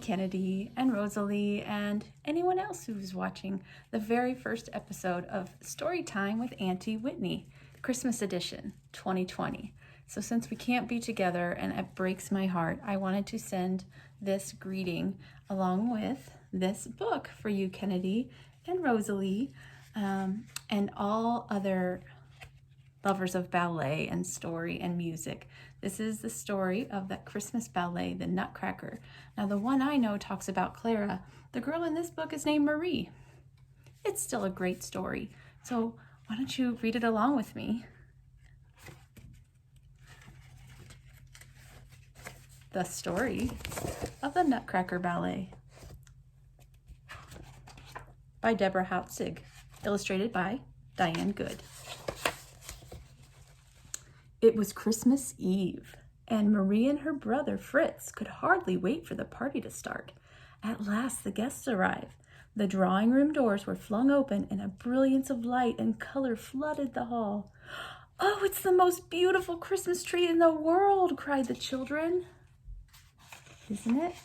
Kennedy and Rosalie and anyone else who's watching the very first episode of Story Time with Auntie Whitney, Christmas edition 2020. So since we can't be together and it breaks my heart, I wanted to send this greeting along with this book for you, Kennedy and Rosalie, and all other lovers of ballet and story and music. This is the story of that Christmas ballet, the Nutcracker. Now, the one I know talks about Clara. The girl in this book is named Marie. It's still a great story. So why don't you read it along with me? The story of the Nutcracker Ballet by Deborah Hautzig, illustrated by Diane Good. It was Christmas Eve, and Marie and her brother Fritz could hardly wait for the party to start. At last the guests arrived. The drawing room doors were flung open, and a brilliance of light and color flooded the hall. "Oh, it's the most beautiful Christmas tree in the world!" cried the children. Isn't it?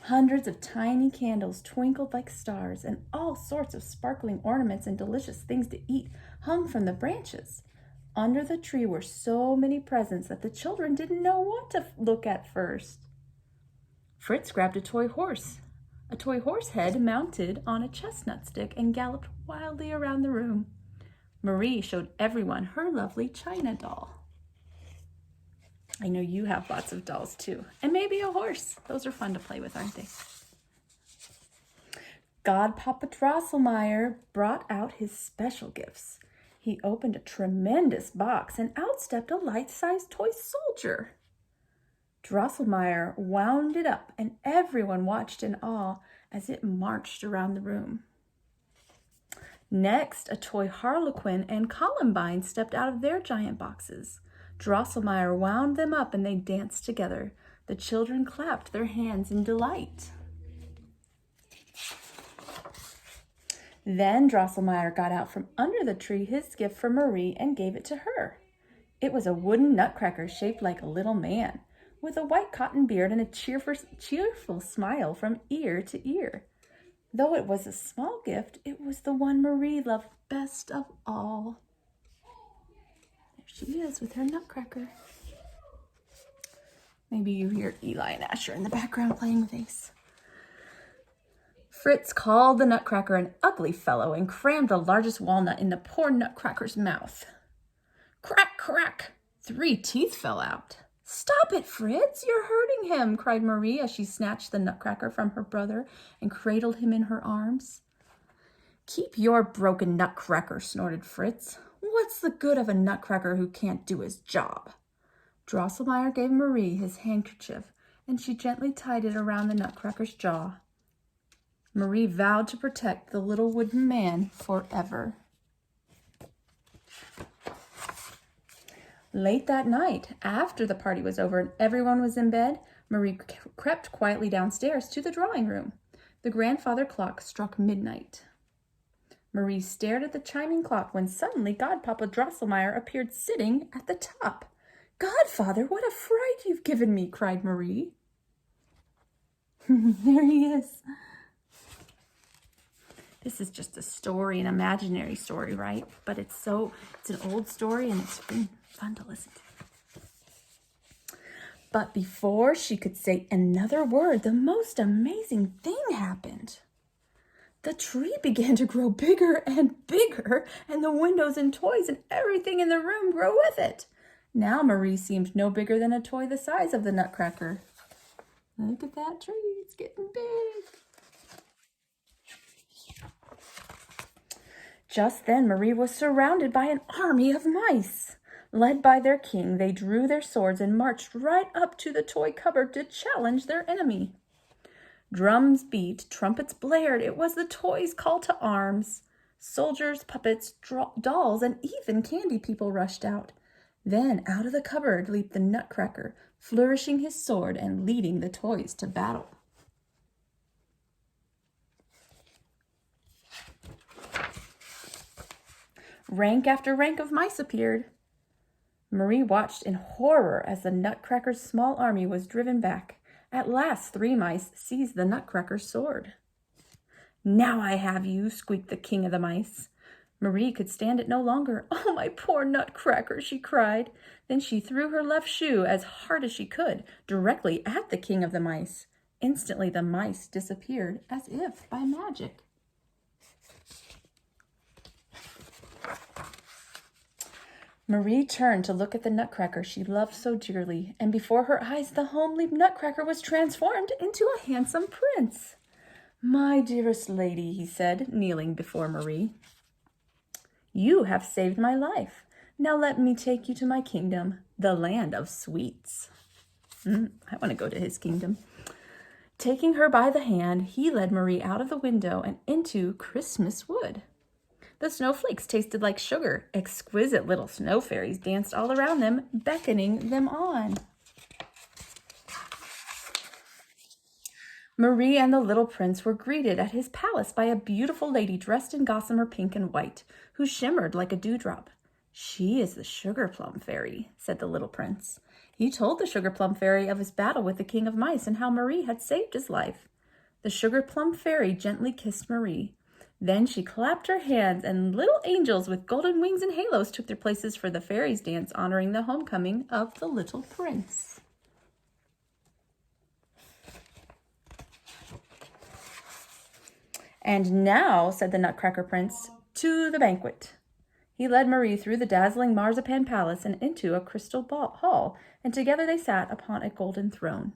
Hundreds of tiny candles twinkled like stars, and all sorts of sparkling ornaments and delicious things to eat hung from the branches. Under the tree were so many presents that the children didn't know what to look at first. Fritz grabbed a toy horse head mounted on a chestnut stick, and galloped wildly around the room. Marie showed everyone her lovely china doll. I know you have lots of dolls too, and maybe a horse. Those are fun to play with, aren't they? Godpapa Drosselmeyer brought out his special gifts. He opened a tremendous box, and out stepped a life-size toy soldier. Drosselmeyer wound it up, and everyone watched in awe as it marched around the room. Next, a toy Harlequin and Columbine stepped out of their giant boxes. Drosselmeyer wound them up, and they danced together. The children clapped their hands in delight. Then Drosselmeyer got out from under the tree his gift for Marie and gave it to her. It was a wooden nutcracker shaped like a little man, with a white cotton beard and a cheerful smile from ear to ear. Though it was a small gift, it was the one Marie loved best of all. There she is with her nutcracker. Maybe you hear Eli and Asher in the background playing with Ace. Fritz called the Nutcracker an ugly fellow and crammed the largest walnut in the poor Nutcracker's mouth. Crack, crack! 3 teeth fell out. "Stop it, Fritz! You're hurting him!" cried Marie as she snatched the Nutcracker from her brother and cradled him in her arms. "Keep your broken Nutcracker," snorted Fritz. "What's the good of a Nutcracker who can't do his job?" Drosselmeyer gave Marie his handkerchief, and she gently tied it around the Nutcracker's jaw. Marie vowed to protect the little wooden man forever. Late that night, after the party was over and everyone was in bed, Marie crept quietly downstairs to the drawing room. The grandfather clock struck midnight. Marie stared at the chiming clock when suddenly Godpapa Drosselmeyer appeared sitting at the top. "Godfather, what a fright you've given me!" cried Marie. There he is. This is just a story, an imaginary story, right? But it's an old story, and it's been fun to listen to. But before she could say another word, the most amazing thing happened. The tree began to grow bigger and bigger, and the windows and toys and everything in the room grew with it. Now Marie seemed no bigger than a toy the size of the Nutcracker. Look at that tree, it's getting big. Just then, Marie was surrounded by an army of mice. Led by their king, they drew their swords and marched right up to the toy cupboard to challenge their enemy. Drums beat, trumpets blared. It was the toys' call to arms. Soldiers, puppets, dolls, and even candy people rushed out. Then, out of the cupboard leaped the Nutcracker, flourishing his sword and leading the toys to battle. Rank after rank of mice appeared. Marie watched in horror as the Nutcracker's small army was driven back. At last 3 mice seized the Nutcracker's sword. "Now I have you," squeaked the king of the mice. Marie could stand it no longer. "Oh, my poor Nutcracker," she cried. Then she threw her left shoe as hard as she could, directly at the king of the mice. Instantly the mice disappeared as if by magic. Marie turned to look at the Nutcracker she loved so dearly, and before her eyes the homely Nutcracker was transformed into a handsome prince. "My dearest lady," he said, kneeling before Marie, "you have saved my life. Now let me take you to my kingdom, the land of sweets." I want to go to his kingdom. Taking her by the hand, he led Marie out of the window and into Christmas Wood. The snowflakes tasted like sugar. Exquisite little snow fairies danced all around them, beckoning them on. Marie and the little prince were greeted at his palace by a beautiful lady dressed in gossamer pink and white, who shimmered like a dewdrop. "She is the Sugar Plum Fairy," said the little prince. He told the Sugar Plum Fairy of his battle with the King of Mice and how Marie had saved his life. The Sugar Plum Fairy gently kissed Marie. Then she clapped her hands, and little angels with golden wings and halos took their places for the fairies' dance honoring the homecoming of the little prince. "And now," said the Nutcracker Prince, "to the banquet." He led Marie through the dazzling marzipan palace and into a crystal hall, and together they sat upon a golden throne.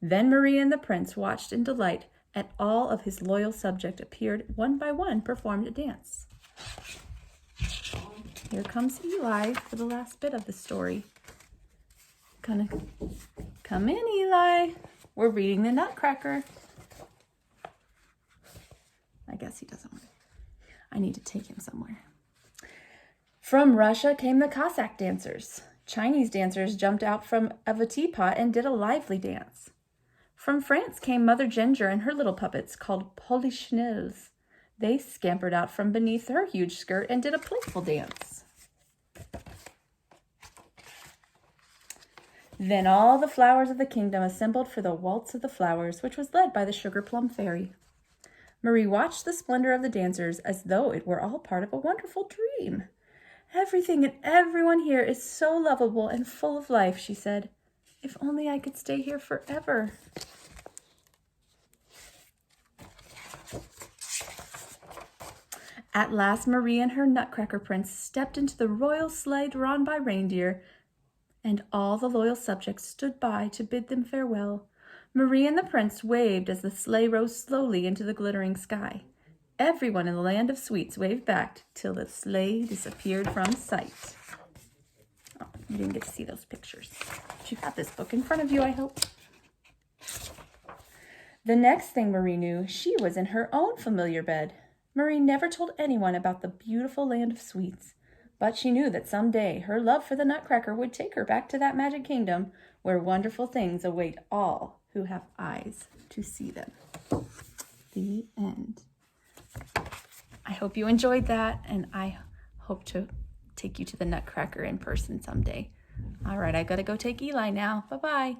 Then Marie and the prince watched in delight and all of his loyal subjects appeared one by one, performed a dance. Here comes Eli for the last bit of the story. Gonna come in, Eli. We're reading the Nutcracker. I guess he doesn't want to. I need to take him somewhere. From Russia came the Cossack dancers. Chinese dancers jumped out of a teapot and did a lively dance. From France came Mother Ginger and her little puppets called Polichinelles. They scampered out from beneath her huge skirt and did a playful dance. Then all the flowers of the kingdom assembled for the Waltz of the Flowers, which was led by the Sugar Plum Fairy. Marie watched the splendor of the dancers as though it were all part of a wonderful dream. "Everything and everyone here is so lovable and full of life," she said. "If only I could stay here forever." At last, Marie and her Nutcracker Prince stepped into the royal sleigh drawn by reindeer, and all the loyal subjects stood by to bid them farewell. Marie and the prince waved as the sleigh rose slowly into the glittering sky. Everyone in the land of sweets waved back till the sleigh disappeared from sight. Oh, you didn't get to see those pictures. But you have this book in front of you, I hope. The next thing Marie knew, she was in her own familiar bed. Marie never told anyone about the beautiful land of sweets, but she knew that someday her love for the Nutcracker would take her back to that magic kingdom where wonderful things await all who have eyes to see them. The end. I hope you enjoyed that, and I hope to take you to the Nutcracker in person someday. All right, I gotta go take Eli now. Bye-bye.